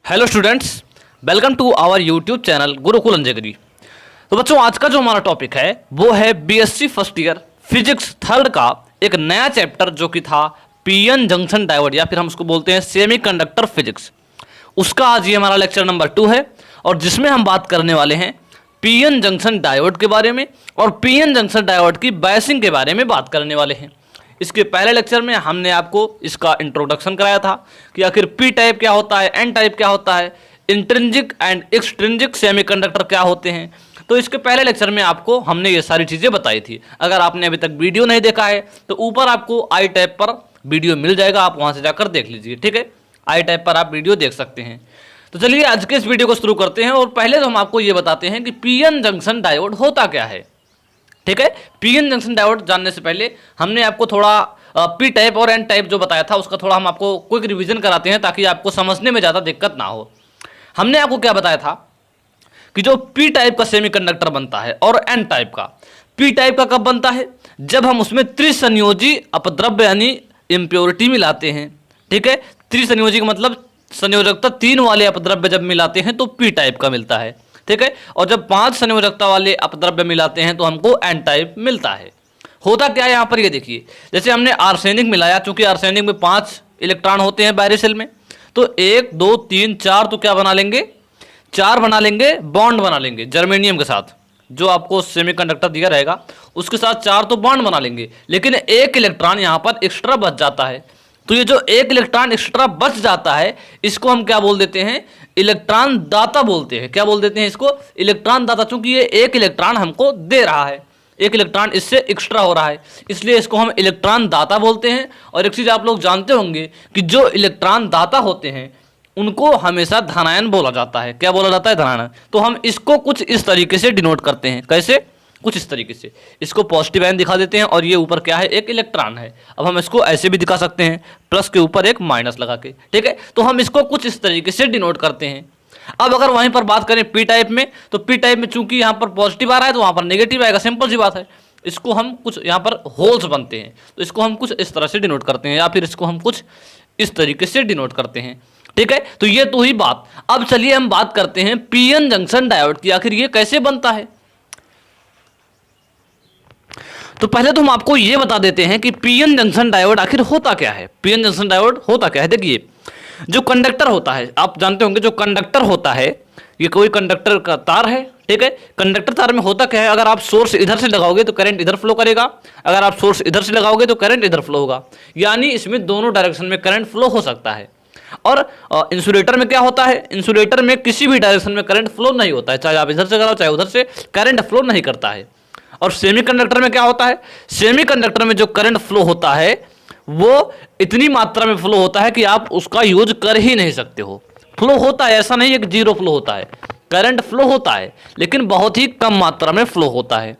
Hello students, welcome to our YouTube channel Gurukul अंजगरी। तो बच्चों, आज का जो हमारा टॉपिक है वो है BSc first year physics third का एक नया चैप्टर जो कि था पीएन जंक्शन डायोड या फिर हम उसको बोलते हैं सेमीकंडक्टर फिजिक्स। उसका आज ये हमारा लेक्चर नंबर 2 है और जिसमें हम बात करने वाले हैं पीएन जंक्शन डायोड के बारे में और पीएन जंक्शन डायोड की बायसिंग के बारे में बात करने वाले हैं। इसके पहले लेक्चर में हमने आपको इसका इंट्रोडक्शन कराया था कि आखिर पी टाइप क्या होता है, एन टाइप क्या होता है, इंट्रिंसिक एंड एक्सट्रिंसिक सेमीकंडक्टर क्या होते हैं। तो इसके पहले लेक्चर में आपको हमने ये सारी चीज़ें बताई थी। अगर आपने अभी तक वीडियो नहीं देखा है तो ऊपर आपको आई टैब पर वीडियो मिल जाएगा, आप वहाँ से जाकर देख लीजिए। ठीक है, आई टैब पर आप वीडियो देख सकते हैं। तो चलिए आज के इस वीडियो को शुरू करते हैं और पहले तो हम आपको ये बताते हैं कि पीएन जंक्शन डायोड होता क्या है। ठीक है, पीएन जंक्शन डायोड जानने से पहले हमने आपको थोड़ा पी टाइप और एन टाइप जो बताया था उसका थोड़ा हम आपको क्विक रिवीजन कराते हैं ताकि आपको समझने में ज़्यादा दिक्कत ना हो। हमने आपको क्या बताया था कि जो पी टाइप का सेमीकंडक्टर बनता है और एन टाइप का, पी टाइप का कब बनता है, जब हम उसमें त्रिसंयोजी अपद्रव्य यानी इम्प्योरिटी मिलाते हैं। ठीक है, त्रिसंयोजी का मतलब संयोजकता 3 वाले अपद्रव्य जब मिलाते हैं तो पी टाइप का मिलता है। ठीक है, और जब 5 संयोजकता वाले अपद्रव्य मिलाते हैं तो हमको एन टाइप मिलता है। होता क्या है यहाँ पर, ये देखिए, जैसे हमने आर्सेनिक मिलाया, चूंकि आर्सेनिक में 5 इलेक्ट्रॉन होते हैं बायरेशेल में, तो 1 2 3 4 तो क्या बना लेंगे, 4 बना लेंगे, बॉन्ड बना लेंगे जर्मेनियम के साथ। जो आपको सेमीकंडक्टर दिया रहेगा उसके साथ 4 तो बॉन्ड बना लेंगे, लेकिन 1 इलेक्ट्रॉन यहाँ पर एक्स्ट्रा बच जाता है। तो ये जो 1 इलेक्ट्रॉन एक्स्ट्रा बच जाता है इसको हम क्या बोल देते हैं, इलेक्ट्रॉन दाता बोलते हैं। क्या बोल देते हैं इसको, इलेक्ट्रॉन दाता। चूंकि ये 1 इलेक्ट्रॉन हमको दे रहा है, 1 इलेक्ट्रॉन इससे एक्स्ट्रा हो रहा है, इसलिए इसको हम इलेक्ट्रॉन दाता बोलते हैं। और एक चीज़ आप लोग जानते होंगे कि जो इलेक्ट्रॉन दाता होते हैं उनको हमेशा धनायन बोला जाता है। क्या बोला जाता है, धनायन। तो हम इसको कुछ इस तरीके से डिनोट करते हैं। कैसे, कुछ इस तरीके से इसको पॉजिटिव आयन दिखा देते हैं और ये ऊपर क्या है, एक इलेक्ट्रॉन है। अब हम इसको ऐसे भी दिखा सकते हैं, प्लस के ऊपर एक माइनस लगा के। ठीक है, तो हम इसको कुछ इस तरीके से डिनोट करते हैं। अब अगर वहीं पर बात करें पी टाइप में, तो पी टाइप में चूंकि यहाँ पर पॉजिटिव आ रहा है तो वहाँ पर नेगेटिव आएगा, सिंपल सी बात है। इसको हम कुछ यहाँ पर होल्स बनते हैं तो इसको हम कुछ इस तरह से डिनोट करते हैं या फिर इसको हम कुछ इस तरीके से डिनोट करते हैं। ठीक है, तो ये तो ही बात। अब चलिए हम बात करते हैं पीएन जंक्शन डायोड की, आखिर ये कैसे बनता है। तो पहले तो हम आपको ये बता देते हैं कि पीएन जंक्शन डायोड आखिर होता क्या है। पीएन जंक्शन डायोड होता क्या है, देखिए, जो कंडक्टर होता है, आप जानते होंगे जो कंडक्टर होता है ये कोई कंडक्टर का तार है। ठीक है, कंडक्टर तार में होता क्या है, अगर आप सोर्स इधर से लगाओगे तो करंट इधर फ्लो करेगा, अगर आप सोर्स इधर से लगाओगे तो करंट इधर फ्लो होगा, यानी इसमें दोनों डायरेक्शन में करंट फ्लो हो सकता है। और इंसुलेटर में क्या होता है, इंसुलेटर में किसी भी डायरेक्शन में करंट फ्लो नहीं होता है, चाहे आप इधर से कराओ चाहे उधर से, करंट फ्लो नहीं करता है। और सेमीकंडक्टर में क्या होता है, सेमीकंडक्टर में जो करंट फ्लो होता है वो इतनी मात्रा में फ्लो होता है कि आप उसका यूज कर ही नहीं सकते हो। फ्लो होता है, ऐसा नहीं है कि जीरो फ्लो होता है, करंट फ्लो होता है लेकिन बहुत ही कम मात्रा में फ्लो होता है।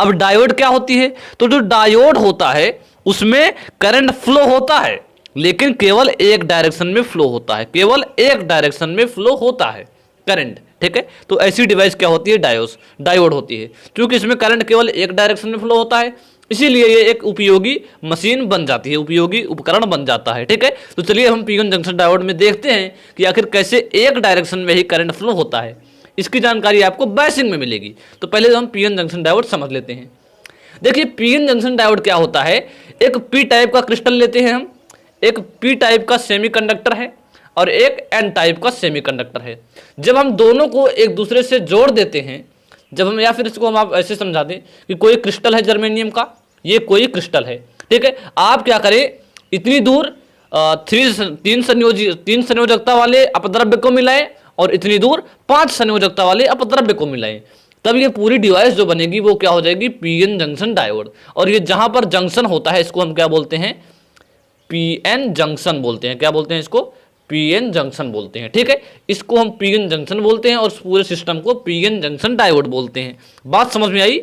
अब डायोड क्या होती है, तो जो डायोड होता है उसमें करंट फ्लो होता है लेकिन केवल एक डायरेक्शन में फ्लो होता है, केवल एक डायरेक्शन में फ्लो होता है करंट। ठीक है, तो ऐसी डिवाइस क्या होती है, डायोड होती है। क्योंकि इसमें करंट केवल एक डायरेक्शन में फ्लो होता है इसीलिए ये एक उपयोगी मशीन बन जाती है, उपयोगी उपकरण बन जाता है। ठीक है, तो चलिए हम पीएन जंक्शन डायोड में देखते हैं कि आखिर कैसे एक डायरेक्शन में ही करंट फ्लो होता है। इसकी जानकारी आपको बायसिंग में मिलेगी। तो पहले हम पीएन जंक्शन डायोड समझ लेते हैं। देखिए, पीएन जंक्शन डायोड क्या होता है, एक पी टाइप का क्रिस्टल लेते हैं हम, एक पी टाइप का सेमीकंडक्टर है और एक एन टाइप का सेमीकंडक्टर है। जब हम दोनों को एक दूसरे से जोड़ देते हैं, जब हम, या फिर इसको हम आप ऐसे समझा दें कि कोई क्रिस्टल है जर्मेनियम का, ये कोई क्रिस्टल है। ठीक है, आप क्या करें, इतनी दूर 3 संयोजकता वाले अपद्रव्य को मिलाएं और इतनी दूर 5 संयोजकता वाले अपद्रव्य को मिलाएं, तब ये पूरी डिवाइस जो बनेगी वो क्या हो जाएगी, पीएन जंक्शन डायोड। और ये जहां पर जंक्शन होता है इसको हम क्या बोलते हैं, पीएन जंक्शन बोलते हैं। क्या बोलते हैं इसको, पीएन जंक्शन बोलते हैं। ठीक है, इसको हम पीएन जंक्शन बोलते हैं और पूरे सिस्टम को पीएन जंक्शन डायोड बोलते हैं। बात समझ में आई।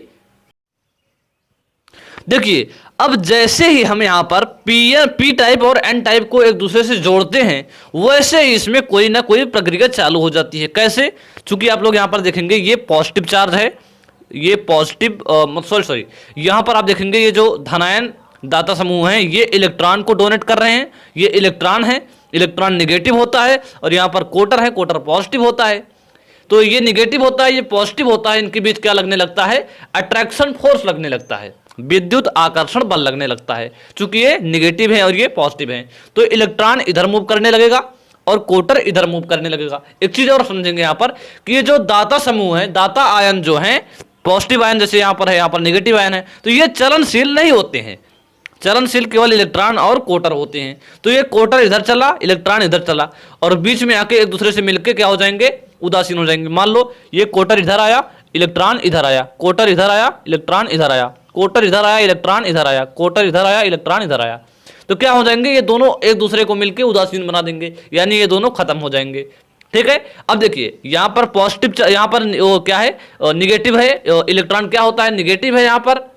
देखिए, अब जैसे ही हम यहाँ पर पी टाइप और एन टाइप को एक दूसरे से जोड़ते हैं वैसे ही इसमें कोई ना कोई प्रक्रिया चालू हो जाती है। कैसे, चूंकि आप लोग यहाँ पर देखेंगे ये पॉजिटिव चार्ज है, ये पॉजिटिव सॉरी यहाँ पर आप देखेंगे ये जो धनायन दाता समूह हैं ये इलेक्ट्रॉन को डोनेट कर रहे हैं, ये इलेक्ट्रॉन है इलेक्ट्रॉन निगेटिव होता है, और यहाँ पर कोटर है, कोटर पॉजिटिव होता है। तो ये निगेटिव होता है, ये पॉजिटिव होता है, इनके बीच क्या लगने लगता है, अट्रैक्शन फोर्स लगने लगता है, विद्युत आकर्षण बल लगने लगता है। चूंकि ये निगेटिव है और ये पॉजिटिव है, तो इलेक्ट्रॉन इधर मूव करने लगेगा और कोटर इधर मूव करने लगेगा। एक चीज और समझेंगे यहाँ पर कि ये जो दाता समूह है, दाता आयन जो है, पॉजिटिव आयन जैसे यहाँ पर है, यहाँ पर निगेटिव आयन है, तो ये चलनशील नहीं होते हैं। चलनशील केवल इलेक्ट्रॉन और कोटर होते हैं। तो ये कोटर इधर चला, इलेक्ट्रॉन इधर चला, और बीच में आके एक दूसरे से मिलके क्या हो जाएंगे, उदासीन हो जाएंगे। मान लो ये कोटर इधर आया, इलेक्ट्रॉन इधर आया, कोटर इधर आया, इलेक्ट्रॉन इधर आया, कोटर इधर आया, इलेक्ट्रॉन इधर आया, कोटर इधर आया, इलेक्ट्रॉन इधर आया, तो क्या हो जाएंगे, ये दोनों एक दूसरे को मिलके उदासीन बना देंगे, यानी ये दोनों खत्म हो जाएंगे। ठीक है, अब देखिए यहाँ पर पॉजिटिव, यहाँ पर वो क्या है, निगेटिव है, इलेक्ट्रॉन क्या होता है, निगेटिव है। यहाँ पर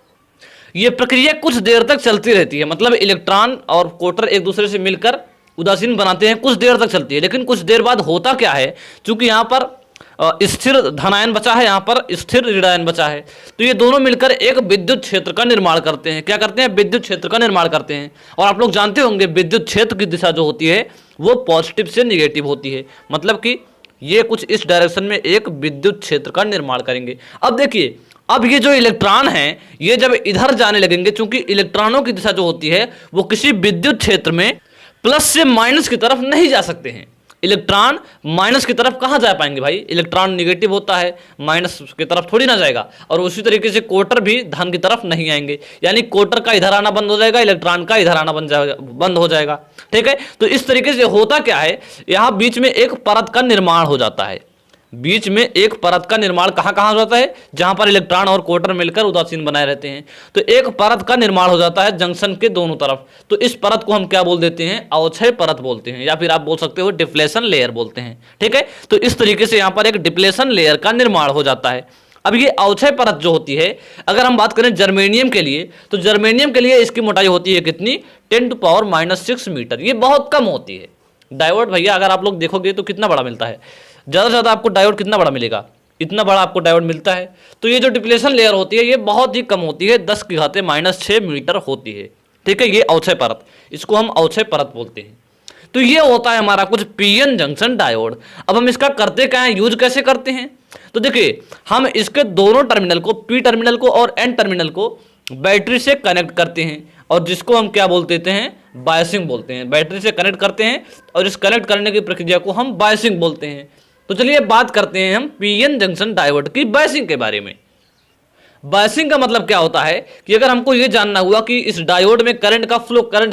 ये प्रक्रिया कुछ देर तक चलती रहती है, मतलब इलेक्ट्रॉन और कोटर एक दूसरे से मिलकर उदासीन बनाते हैं, कुछ देर तक चलती है। लेकिन कुछ देर बाद होता क्या है, क्योंकि यहाँ पर स्थिर धनायन बचा है, यहाँ पर स्थिर ऋणायन बचा है, तो ये दोनों मिलकर एक विद्युत क्षेत्र का निर्माण करते हैं। क्या करते हैं, विद्युत क्षेत्र का निर्माण करते हैं। और आप लोग जानते होंगे विद्युत क्षेत्र की दिशा जो होती है वो पॉजिटिव से निगेटिव होती है, मतलब कि ये कुछ इस डायरेक्शन में एक विद्युत क्षेत्र का निर्माण करेंगे। अब देखिए, अब ये जो इलेक्ट्रॉन हैं, ये जब इधर जाने लगेंगे, क्योंकि इलेक्ट्रॉनों की दिशा जो होती है वो किसी विद्युत क्षेत्र में प्लस से माइनस की तरफ नहीं जा सकते हैं। इलेक्ट्रॉन माइनस की तरफ कहाँ जा पाएंगे भाई, इलेक्ट्रॉन निगेटिव होता है, माइनस की तरफ थोड़ी ना जाएगा। और उसी तरीके से कोटर भी धन की तरफ नहीं आएंगे, यानी कोटर का इधर आना बंद हो जाएगा, इलेक्ट्रॉन का इधर आना बंद हो जाएगा। ठीक है, तो इस तरीके से होता क्या है, यहाँ बीच में एक परत का निर्माण हो जाता है। बीच में एक परत का निर्माण कहाँ कहाँ हो जाता है, जहां पर इलेक्ट्रॉन और कोटर मिलकर उदासीन बनाए रहते हैं। तो एक परत का निर्माण हो जाता है जंक्शन के दोनों तरफ। तो इस परत को हम क्या बोल देते हैं, अवक्षय परत बोलते हैं, या फिर आप बोल सकते हो डिप्लेशन लेयर बोलते हैं। ठीक है, तो इस तरीके से यहाँ पर एक डिप्लेशन लेयर का निर्माण हो जाता है। अब ये अवक्षय परत जो होती है, अगर हम बात करें जर्मेनियम के लिए, तो जर्मेनियम के लिए इसकी मोटाई होती है कितनी, 10⁻⁻6 मीटर। ये बहुत कम होती है। डायोड भैया अगर आप लोग देखोगे तो कितना बड़ा मिलता है, ज़्यादा से ज़्यादा आपको डायोड कितना बड़ा मिलेगा, इतना बड़ा आपको डायोड मिलता है। तो ये जो डिप्लेशन लेयर होती है ये बहुत ही कम होती है, 10⁻⁻6 मीटर होती है। ठीक है, ये अवक्षय परत, इसको हम अवक्षय परत बोलते हैं। तो ये होता है हमारा कुछ पीएन जंक्शन डायोड। अब हम इसका करते क्या है, यूज कैसे करते हैं, तो देखिए हम इसके दोनों टर्मिनल को, पी टर्मिनल को और एन टर्मिनल को बैटरी से कनेक्ट करते हैं, और जिसको हम क्या बोल देते हैं, बायसिंग बोलते हैं। बैटरी से कनेक्ट करते हैं और इस कनेक्ट करने की प्रक्रिया को हम बायसिंग बोलते हैं। तो चलिए बात करते हैं हम पीएन जंक्शन डायोड की बायसिंग के बारे में। बायसिंग का मतलब क्या होता है कि अगर हमको ये जानना हुआ कि इस डायोड में करंट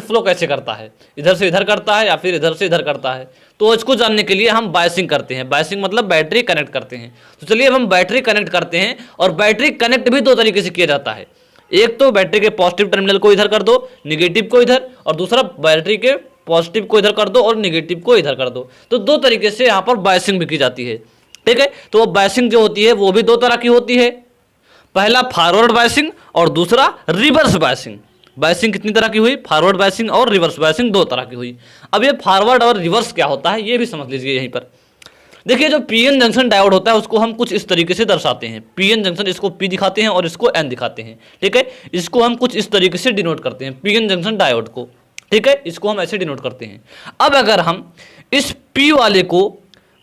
फ्लो कैसे करता है, इधर से इधर करता है या फिर इधर से इधर करता है, तो इसको जानने के लिए हम बायसिंग करते हैं। बायसिंग मतलब बैटरी कनेक्ट करते हैं। तो चलिए अब हम बैटरी कनेक्ट करते हैं, और बैटरी कनेक्ट भी दो तरीके से किया जाता है। एक तो बैटरी के पॉजिटिव टर्मिनल को इधर कर दो, निगेटिव को इधर, और दूसरा बैटरी के पॉजिटिव को इधर कर दो और निगेटिव को इधर कर दो। तो दो तरीके से यहाँ पर बायसिंग भी की जाती है। ठीक है, तो बायसिंग जो होती है वो भी दो तरह की होती है, पहला फॉरवर्ड बायसिंग और दूसरा रिवर्स बायसिंग। बायसिंग कितनी तरह की हुई, फॉरवर्ड बायसिंग और रिवर्स बायसिंग दो तरह की हुई। अब ये फॉरवर्ड और रिवर्स क्या होता है ये भी समझ लीजिए। यहीं पर देखिए, जो पीएन जंक्शन डायोड होता है उसको हम कुछ इस तरीके से दर्शाते हैं। पीएन जंक्शन, इसको पी दिखाते हैं और इसको एन दिखाते हैं। ठीक है, इसको हम कुछ इस तरीके से डिनोट करते हैं, पीएन जंक्शन डायोड को। ठीक है, इसको हम ऐसे डिनोट करते हैं। अब अगर हम इस पी वाले को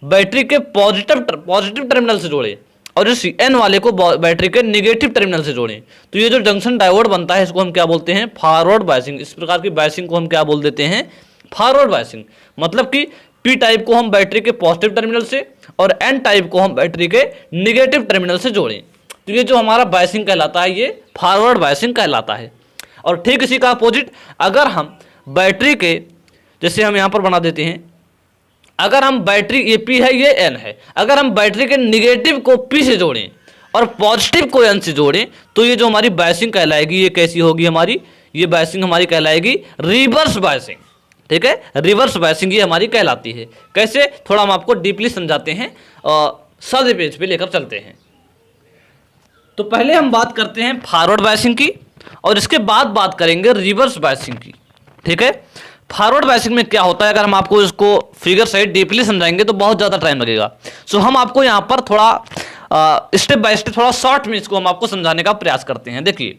बैटरी के पॉजिटिव टर्मिनल से जोड़ें और इस एन वाले को बैटरी के निगेटिव टर्मिनल से जोड़ें, तो ये जो जंक्शन डायोड बनता है इसको हम क्या बोलते हैं, फॉरवर्ड बायसिंग। इस प्रकार की बायसिंग को हम क्या बोल देते हैं, फॉरवर्ड बायसिंग। मतलब कि पी टाइप को हम बैटरी के पॉजिटिव टर्मिनल से और एन टाइप को हम बैटरी के निगेटिव टर्मिनल से जोड़ें, तो ये जो हमारा बायसिंग कहलाता है ये फॉरवर्ड बायसिंग कहलाता है। और ठीक इसी का अपोजिट, अगर हम बैटरी के, जैसे हम यहाँ पर बना देते हैं, अगर हम बैटरी, ये पी है ये एन है, अगर हम बैटरी के निगेटिव को पी से जोड़ें और पॉजिटिव को एन से जोड़ें, तो ये जो हमारी बायसिंग कहलाएगी ये कैसी होगी हमारी, ये बायसिंग हमारी कहलाएगी रिवर्स बायसिंग। ठीक है, रिवर्स बायसिंग ये हमारी कहलाती है। कैसे, थोड़ा हम आपको डीपली समझाते हैं और सादे पेज पे लेकर चलते हैं। तो पहले हम बात करते हैं फॉरवर्ड बायसिंग की और इसके बाद बात करेंगे रिवर्स बायसिंग की। ठीक है, फॉरवर्ड बायसिंग में क्या होता है, अगर हम आपको इसको फिगर सहित डीपली समझाएंगे तो बहुत ज़्यादा टाइम लगेगा। सो हम आपको यहाँ पर थोड़ा स्टेप बाय स्टेप, थोड़ा शॉर्ट में इसको हम आपको समझाने का प्रयास करते हैं। देखिए,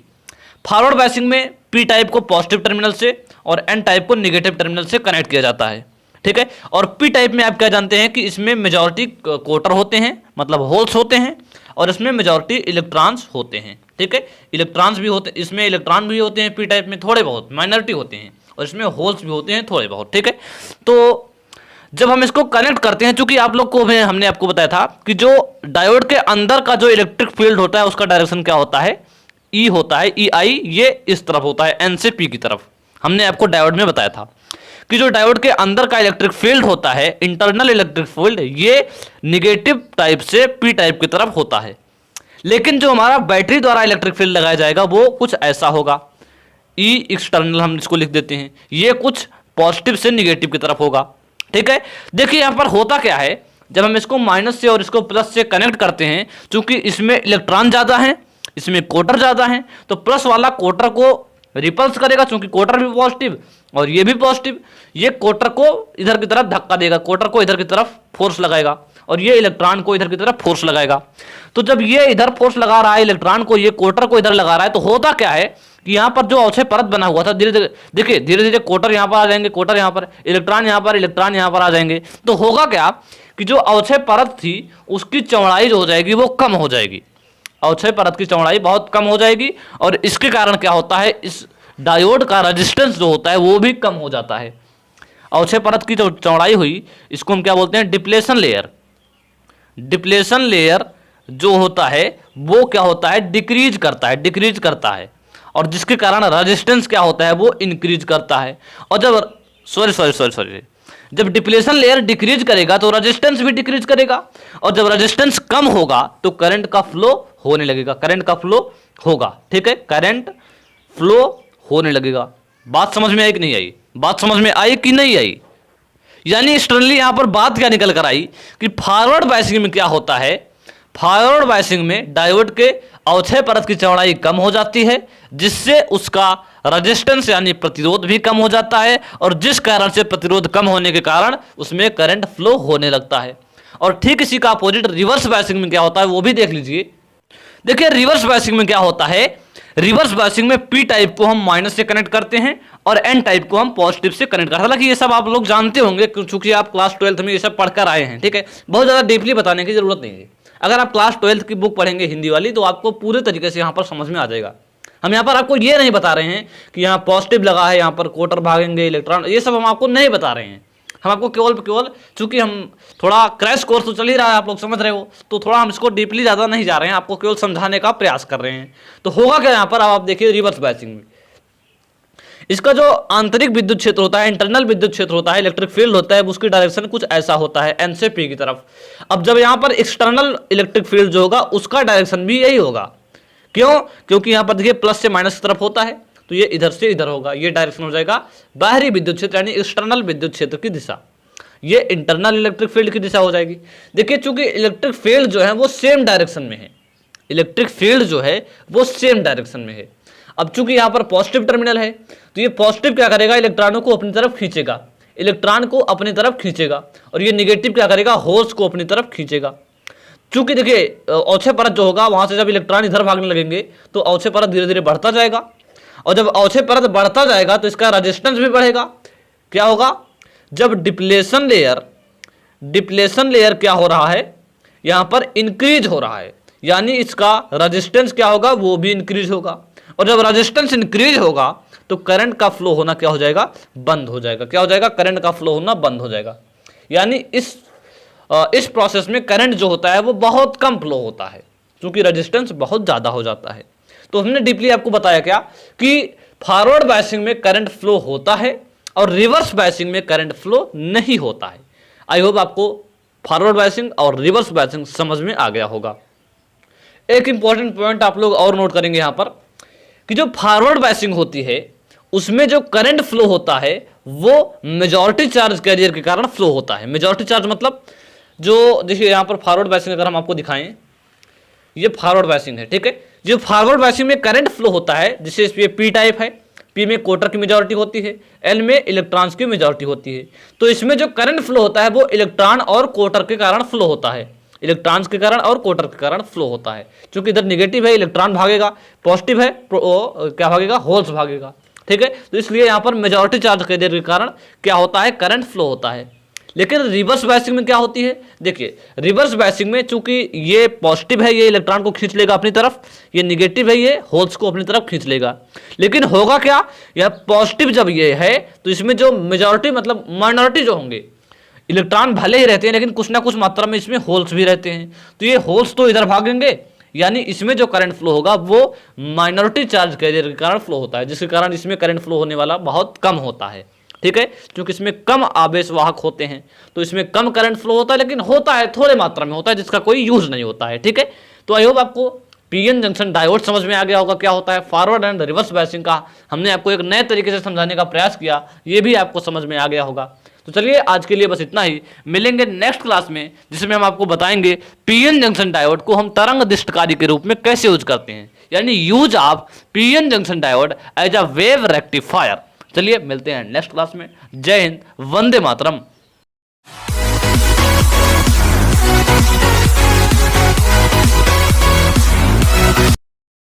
फॉरवर्ड बायसिंग में पी टाइप को पॉजिटिव टर्मिनल से और एन टाइप को निगेटिव टर्मिनल से कनेक्ट किया जाता है। ठीक है। और पी टाइप में आप क्या जानते हैं कि इसमें मेजॉरिटी कोटर होते हैं, मतलब होल्स होते हैं, और इसमें मेजॉरिटी इलेक्ट्रॉन्स होते हैं, ठीक है। इलेक्ट्रॉन्स भी होते, इसमें इलेक्ट्रॉन भी होते हैं पी टाइप में, थोड़े बहुत माइनॉरिटी होते हैं, और इसमें होल्स भी होते हैं थोड़े बहुत, ठीक है। तो जब हम इसको कनेक्ट करते हैं, चूंकि आप लोग को हमने आपको बताया था कि जो डायोड के अंदर का जो इलेक्ट्रिक फील्ड होता है उसका डायरेक्शन क्या होता है, ई होता है, ई आई, ये इस तरफ होता है, एन से पी की तरफ। हमने आपको डायोड में बताया था कि जो डायोड के अंदर का इलेक्ट्रिक फील्ड होता है, इंटरनल इलेक्ट्रिक फील्ड, ये निगेटिव टाइप से पी टाइप की तरफ होता है। लेकिन जो हमारा बैटरी द्वारा इलेक्ट्रिक फील्ड लगाया जाएगा वो कुछ ऐसा होगा, ई एक्सटर्नल हम इसको लिख देते हैं, ये कुछ पॉजिटिव से निगेटिव की तरफ होगा, ठीक है। देखिए यहां पर होता क्या है, जब हम इसको माइनस से और इसको प्लस से कनेक्ट करते हैं, चूंकि इसमें इलेक्ट्रॉन ज्यादा है, इसमें कोटर ज्यादा है, तो प्लस वाला कोटर को रिपल्स करेगा, चूंकि कोटर भी पॉजिटिव और ये भी पॉजिटिव, ये कोटर को इधर की तरफ धक्का देगा, कोटर को इधर की तरफ फोर्स लगाएगा, और ये इलेक्ट्रॉन को इधर की तरफ फोर्स लगाएगा। तो जब ये इधर फोर्स लगा रहा है इलेक्ट्रॉन को, ये कोटर को इधर लगा रहा है, तो होता क्या है कि यहाँ पर जो अवक्षय परत बना हुआ था, धीरे धीरे देखिए, धीरे धीरे कोटर यहाँ पर आ जाएंगे, कोटर यहाँ पर, इलेक्ट्रॉन यहाँ पर आ जाएंगे। तो होगा क्या कि जो अवक्षय परत थी उसकी चौड़ाई जो हो जाएगी वो कम हो जाएगी, अवक्षय परत की चौड़ाई बहुत कम हो जाएगी, और इसके कारण क्या होता है, इस डायोड का रेजिस्टेंस जो होता है वो भी कम हो जाता है। अवक्षय परत की जो चौड़ाई हुई, इसको हम क्या बोलते हैं, डिप्लेशन लेयर। डिप्लेशन लेयर जो होता है वो क्या होता है, डिक्रीज करता है, और जिसके कारण रेजिस्टेंस क्या होता है, वो इंक्रीज करता है। और जब सॉरी जब डिप्लेशन लेयर डिक्रीज करेगा तो रेजिस्टेंस भी डिक्रीज करेगा, और जब रेजिस्टेंस कम होगा तो करंट का फ्लो होने लगेगा, करंट का फ्लो होगा, ठीक है, करंट फ्लो होने लगेगा। बात समझ में आई कि नहीं आई, बात समझ में आई कि नहीं आई? यानी एक्सटर्नली यहां पर बात क्या निकल कर आई कि फॉरवर्ड बायसिंग में क्या होता है, फॉरवर्ड बायसिंग में डायोड के अवक्षय परत की चौड़ाई कम हो जाती है, जिससे उसका रेजिस्टेंस यानी प्रतिरोध भी कम हो जाता है, और जिस कारण से प्रतिरोध कम होने के कारण उसमें करंट फ्लो होने लगता है। और ठीक इसी का अपोजिट रिवर्स बायसिंग में क्या होता है वो भी देख लीजिए। देखिए रिवर्स बायसिंग में क्या होता है, रिवर्स बायसिंग में पी टाइप को हम माइनस से कनेक्ट करते हैं और एन टाइप को हम पॉजिटिव से कनेक्ट करते हैं। हालांकि ये सब आप लोग जानते होंगे क्योंकि आप क्लास 12th में ये सब पढ़कर आए हैं, ठीक है, बहुत ज़्यादा डीपली बताने की जरूरत नहीं है। अगर आप क्लास 12th की बुक पढ़ेंगे हिंदी वाली तो आपको पूरे तरीके से यहाँ पर समझ में आ जाएगा। हम यहाँ पर आपको ये नहीं बता रहे हैं कि यहाँ पॉजिटिव लगा है, यहाँ पर कोटर भागेंगे, इलेक्ट्रॉन, ये सब हम आपको नहीं बता रहे हैं। हम आपको केवल चूंकि हम थोड़ा क्रैश कोर्स तो चल ही रहा है, आप लोग समझ रहे हो, तो थोड़ा हम इसको डीपली ज़्यादा नहीं जा रहे हैं, आपको केवल समझाने का प्रयास कर रहे हैं। तो होगा क्या यहाँ पर, अब आप देखिए रिवर्स बायसिंग में इसका जो आंतरिक विद्युत क्षेत्र होता है, इंटरनल विद्युत क्षेत्र होता है, इलेक्ट्रिक फील्ड होता है, उसकी डायरेक्शन कुछ ऐसा होता है, एन से पी की तरफ। अब जब यहाँ पर एक्सटर्नल इलेक्ट्रिक फील्ड जो होगा उसका डायरेक्शन भी यही होगा। क्यों? क्योंकि यहाँ पर देखिए प्लस से माइनस की तरफ होता है, तो ये इधर से इधर होगा, ये डायरेक्शन हो जाएगा बाहरी विद्युत क्षेत्र यानी एक्सटर्नल विद्युत क्षेत्र की दिशा, ये इंटरनल इलेक्ट्रिक फील्ड की दिशा हो जाएगी। देखिए चूंकि इलेक्ट्रिक फील्ड जो है वो सेम डायरेक्शन में है, इलेक्ट्रिक फील्ड जो है वो सेम डायरेक्शन में है। अब चूंकि यहाँ पर पॉजिटिव टर्मिनल है तो ये पॉजिटिव क्या करेगा, इलेक्ट्रॉनों को अपनी तरफ खींचेगा, इलेक्ट्रॉन को अपनी तरफ खींचेगा, और ये निगेटिव क्या करेगा, होल्स को अपनी तरफ खींचेगा। चूंकि देखिए अवक्षय परत जो होगा वहां से जब इलेक्ट्रॉन इधर भागने लगेंगे तो अवक्षय परत धीरे धीरे बढ़ता जाएगा, और जब अवक्षय परत बढ़ता जाएगा तो इसका रेजिस्टेंस भी बढ़ेगा। क्या होगा, जब डिप्लेशन लेयर क्या हो रहा है, यहां पर इंक्रीज हो रहा है, यानी इसका रेजिस्टेंस क्या होगा, वो भी इंक्रीज होगा, और जब रेजिस्टेंस इंक्रीज होगा तो करंट का फ्लो होना क्या हो जाएगा, बंद हो जाएगा। क्या हो जाएगा, करंट का फ्लो होना बंद हो जाएगा। यानी इस प्रोसेस में करंट जो होता है वो बहुत कम फ्लो होता है क्योंकि रेजिस्टेंस बहुत ज्यादा हो जाता है। तो हमने डीपली आपको बताया क्या कि फॉरवर्ड बायसिंग में करंट फ्लो होता है और रिवर्स बायसिंग में करंट फ्लो नहीं होता है। आई होप आपको फॉरवर्ड बायसिंग और रिवर्स बायसिंग समझ में आ गया होगा। एक इंपॉर्टेंट पॉइंट आप लोग और नोट करेंगे यहाँ पर कि जो फॉरवर्ड बायसिंग होती है उसमें जो करंट फ्लो होता है वो मेजॉरिटी चार्ज कैरियर के कारण फ्लो होता है। मेजॉरिटी चार्ज मतलब जो देखिए यहाँ पर फॉरवर्ड बायसिंग अगर हम आपको दिखाएं, ये फॉरवर्ड बायसिंग है, ठीक है। जो फॉरवर्ड बायसिंग में करंट फ्लो होता है जिसे ये पी टाइप है, पी में कोटर की मेजॉरिटी होती है, एल में इलेक्ट्रॉन्स की मेजॉरिटी होती है। तो इसमें जो करंट फ्लो होता है वो इलेक्ट्रॉन और कोटर के कारण फ्लो होता है, इलेक्ट्रॉन्स के कारण और कोटर के कारण फ्लो होता है। क्योंकि इधर निगेटिव है, इलेक्ट्रॉन भागेगा, पॉजिटिव है क्या भागेगा, होल्स भागेगा, ठीक है। तो इसलिए यहाँ पर मेजॉरिटी चार्ज कैरियर के कारण क्या होता है, करंट फ्लो होता है। लेकिन रिवर्स बायसिंग में क्या होती है, देखिए रिवर्स बायसिंग में चूंकि ये पॉजिटिव है, ये इलेक्ट्रॉन को खींच लेगा अपनी तरफ, ये निगेटिव है, ये होल्स को अपनी तरफ खींच लेगा। लेकिन होगा क्या, यह पॉजिटिव जब ये है तो इसमें जो मेजॉरिटी मतलब माइनॉरिटी जो होंगे, इलेक्ट्रॉन भले ही रहते हैं लेकिन कुछ ना कुछ मात्रा में इसमें होल्स भी रहते हैं, तो ये होल्स तो इधर भागेंगे, यानी इसमें जो करंट फ्लो होगा वो माइनॉरिटी चार्ज कैरियर के कारण फ्लो होता है, जिसके कारण इसमें करंट फ्लो होने वाला बहुत कम होता है। ठीक है, क्योंकि इसमें कम आवेश वाहक होते हैं तो इसमें कम करंट फ्लो होता है, लेकिन होता है थोड़े मात्रा में होता है, जिसका कोई यूज नहीं होता है। ठीक है, तो आई होप आपको पीएन जंक्शन डायोड समझ में आ गया होगा, क्या होता है फॉरवर्ड एंड रिवर्स बायसिंग का हमने आपको एक नए तरीके से समझाने का प्रयास किया, ये भी आपको समझ में आ गया होगा। तो चलिए आज के लिए बस इतना ही, मिलेंगे नेक्स्ट क्लास में जिसमें हम आपको बताएंगे पीएन जंक्शन डायोड को हम तरंग दिष्टकारी के रूप में कैसे यूज करते हैं, यानी use of PN junction diode as a wave rectifier. चलिए मिलते हैं नेक्स्ट क्लास में। जय हिंद, वंदे मातरम।